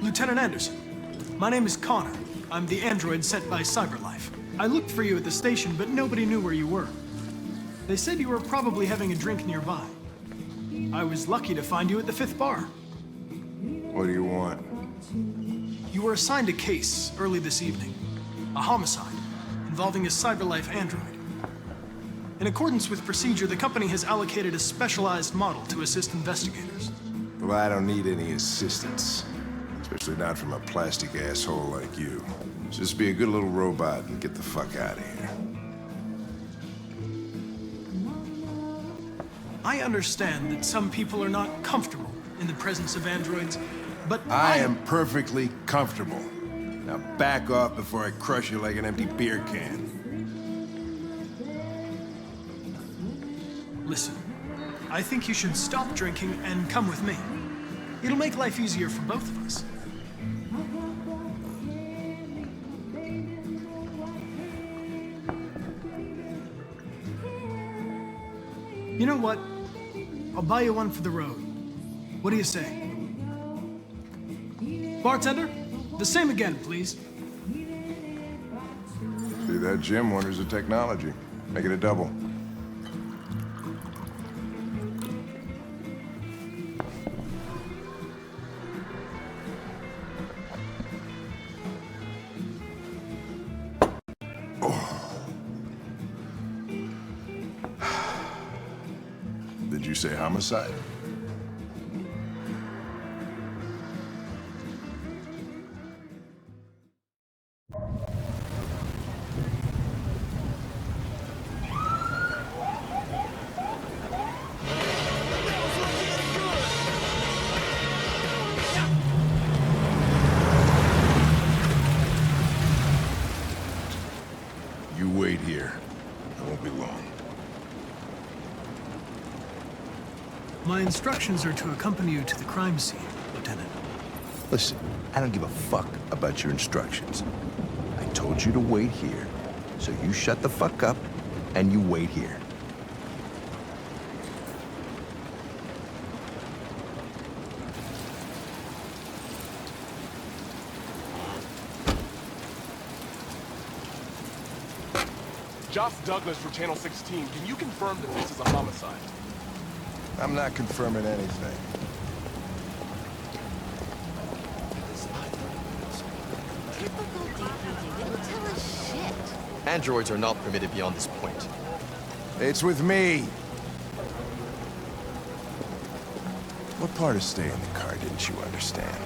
Lieutenant Anderson, my name is Connor. I'm the android sent by CyberLife. I looked for you at the station, but nobody knew where you were. They said you were probably having a drink nearby. I was lucky to find you at the 5th bar. What do you want? You were assigned a case early this evening. A homicide involving a CyberLife android. In accordance with procedure, the company has allocated a specialized model to assist investigators. Well, I don't need any assistance. Especially not from a plastic asshole like you. Just be a good little robot and get the fuck out of here. I understand that some people are not comfortable in the presence of androids, but I am perfectly comfortable. Now back off before I crush you like an empty beer can. Listen, I think you should stop drinking and come with me. It'll make life easier for both of us. You know what? I'll buy you one for the road. What do you say? Bartender, the same again, please. See, that Jim wonders the technology. Make it a double. Did you say homicide? You wait here. I won't be long. My instructions are to accompany you to the crime scene, Lieutenant. Listen, I don't give a fuck about your instructions. I told you to wait here, so you shut the fuck up and you wait here. Josh Douglas for Channel 16. Can you confirm that this is a homicide? I'm not confirming anything. Typical DPD, they don't tell us shit. Androids are not permitted beyond this point. It's with me. What part of staying in the car didn't you understand?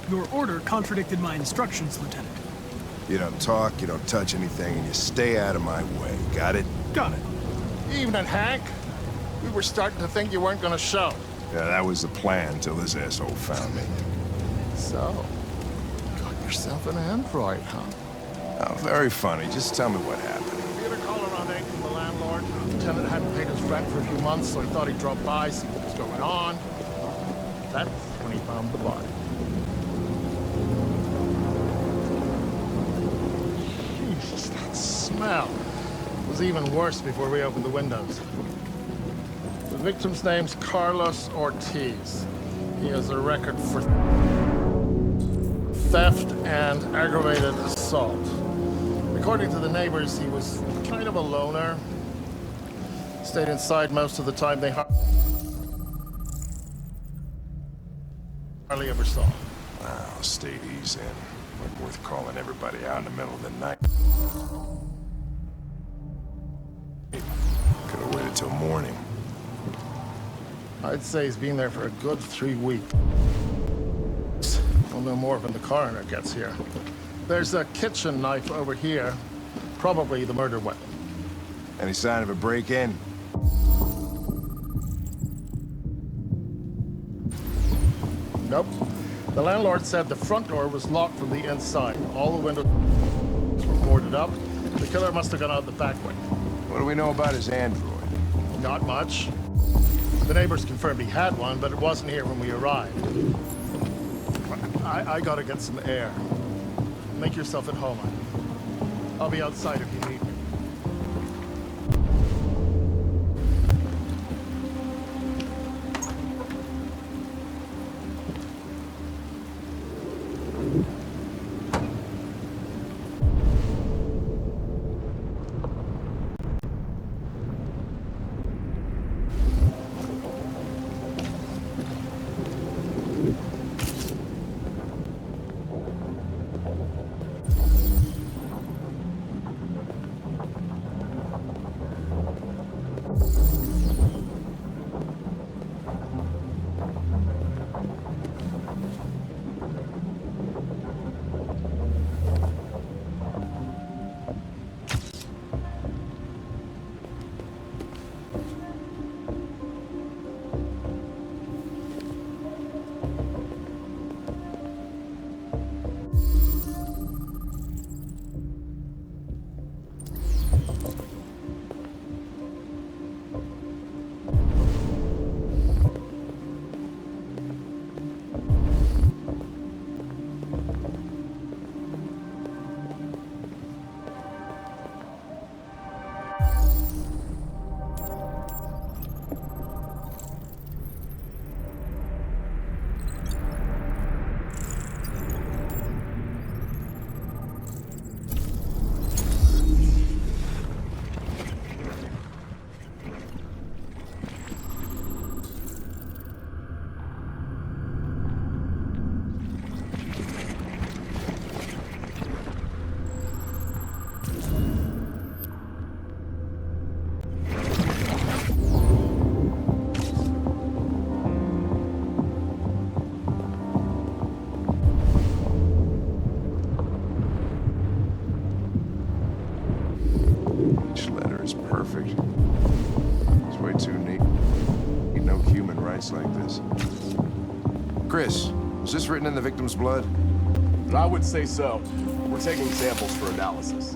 Your order contradicted my instructions, Lieutenant. You don't talk, you don't touch anything, and you stay out of my way. Got it? Got it. Evening, Hank. We were starting to think you weren't gonna show. Yeah, that was the plan till this asshole found me. So, got yourself an android, huh? Oh, very funny. Just tell me what happened. We had a call around 8 from the landlord. The tenant hadn't paid his rent for a few months, so he thought he'd drop by, see what was going on. That's when he found the body. Jesus, that smell was even worse before we opened the windows. The victim's name's Carlos Ortiz. He has a record for theft and aggravated assault. According to the neighbors, he was kind of a loner. Stayed inside most of the time. They hardly ever saw him. Wow, stayed easy in. Wasn't worth calling everybody out in the middle of the night. Could have waited till morning. I'd say he's been there for a good 3 weeks. We'll know more when the coroner gets here. There's a kitchen knife over here. Probably the murder weapon. Any sign of a break-in? Nope. The landlord said the front door was locked from the inside. All the windows were boarded up. The killer must have gone out the back way. What do we know about his android? Not much. The neighbors confirmed he had one, but it wasn't here when we arrived. I gotta get some air. Make yourself at home. I'll be outside if you need me. Like this. Chris, was this written in the victim's blood? I would say so. We're taking samples for analysis.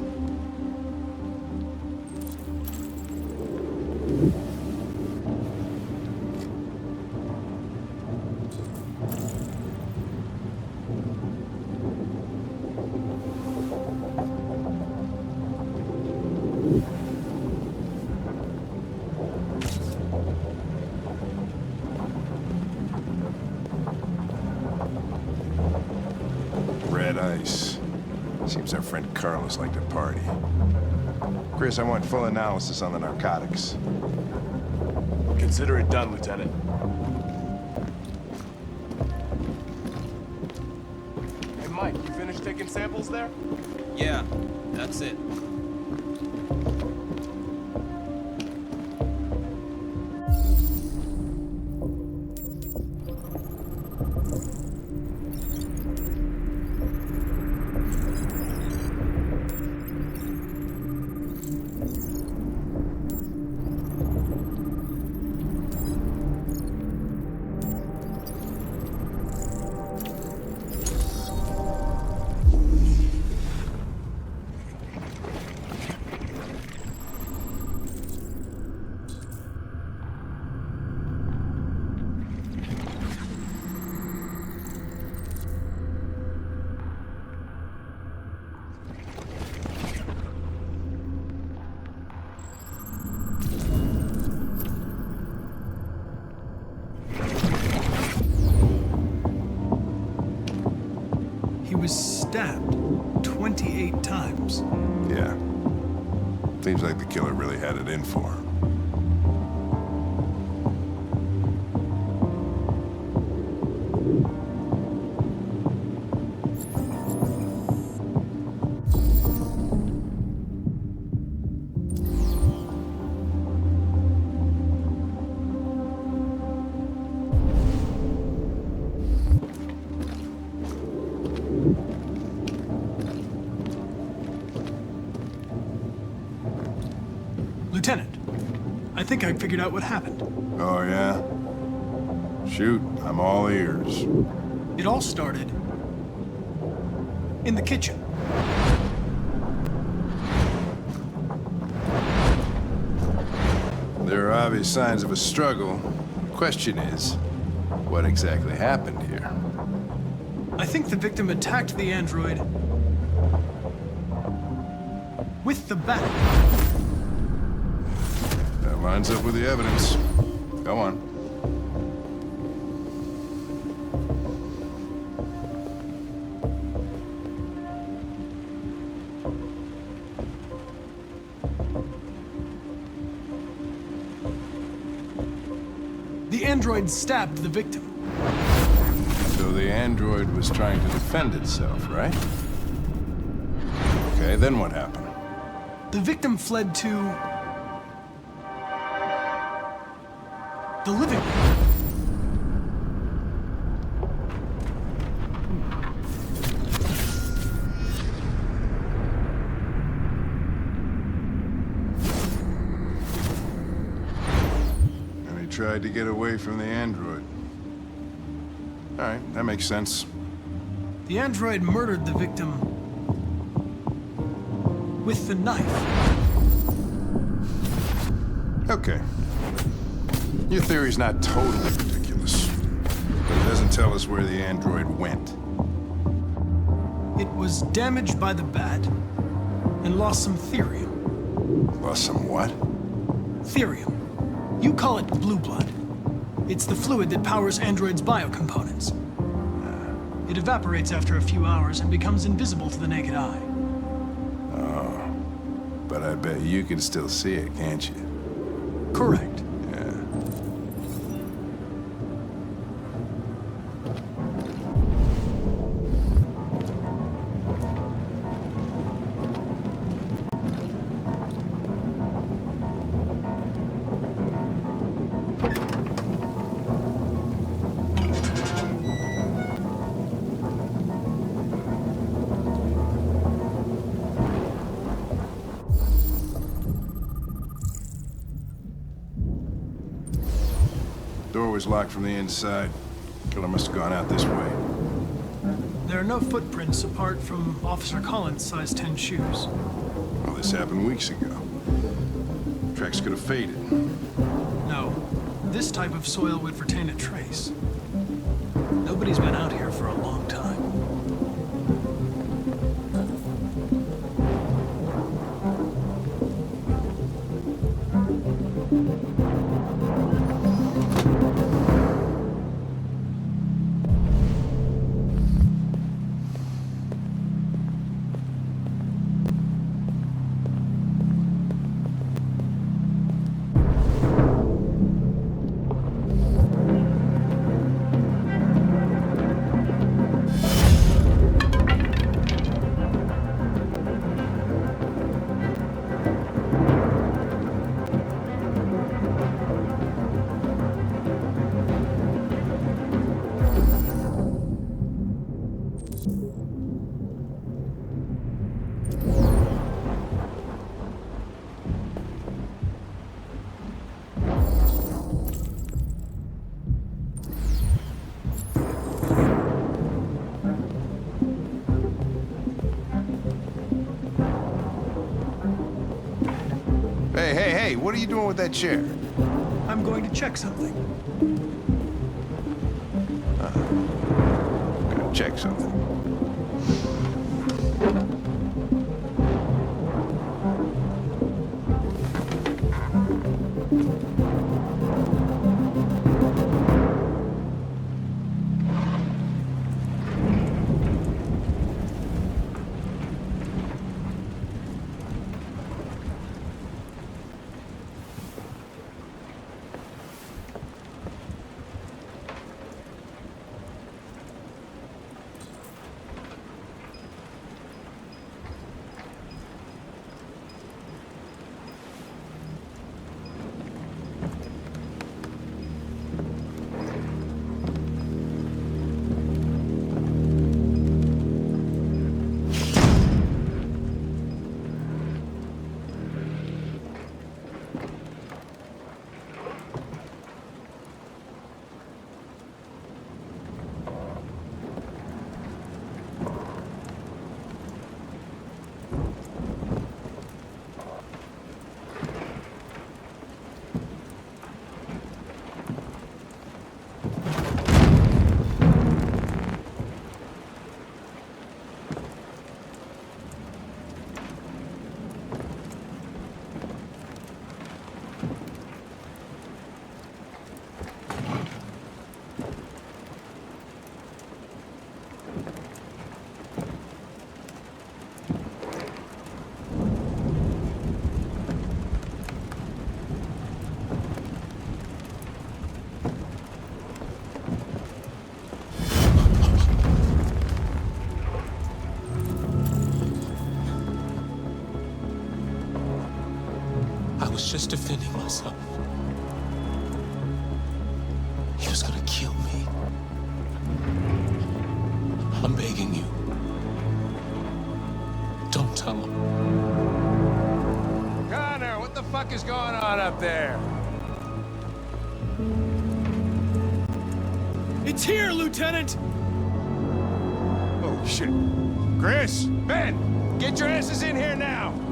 Ice. Seems our friend Carlos liked to party. Chris, I want full analysis on the narcotics. Consider it done, Lieutenant. Hey, Mike, you finished taking samples there? Yeah, that's it. Was stabbed 28 times. Yeah. Seems like the killer really had it in for him. Lieutenant, I think I figured out what happened. Oh, yeah? Shoot, I'm all ears. It all started in the kitchen. There are obvious signs of a struggle. Question is, what exactly happened here? I think the victim attacked the android with the bat. That lines up with the evidence. Go on. The android stabbed the victim. So the android was trying to defend itself, right? Okay, then what happened? The victim fled to the living room. And he tried to get away from the android. All right, that makes sense. The android murdered the victim with the knife. Okay. Your theory's not totally ridiculous, but it doesn't tell us where the android went. It was damaged by the bat and lost some therium. Lost some what? Therium. You call it blue blood. It's the fluid that powers androids' biocomponents. It evaporates after a few hours and becomes invisible to the naked eye. But I bet you can still see it, can't you? Correct. Yeah. Door was locked from the inside. Killer must have gone out this way. There are no footprints apart from Officer Collins' size 10 shoes. Well, this happened weeks ago. Tracks could have faded. No, this type of soil would retain a trace. Nobody's been out here for a long time. Hey, what are you doing with that chair? I'm going to check something. Gonna check something. was just defending myself. He was gonna kill me. I'm begging you. Don't tell him. Connor, what the fuck is going on up there? It's here, Lieutenant! Oh, shit. Chris, Ben, get your asses in here now!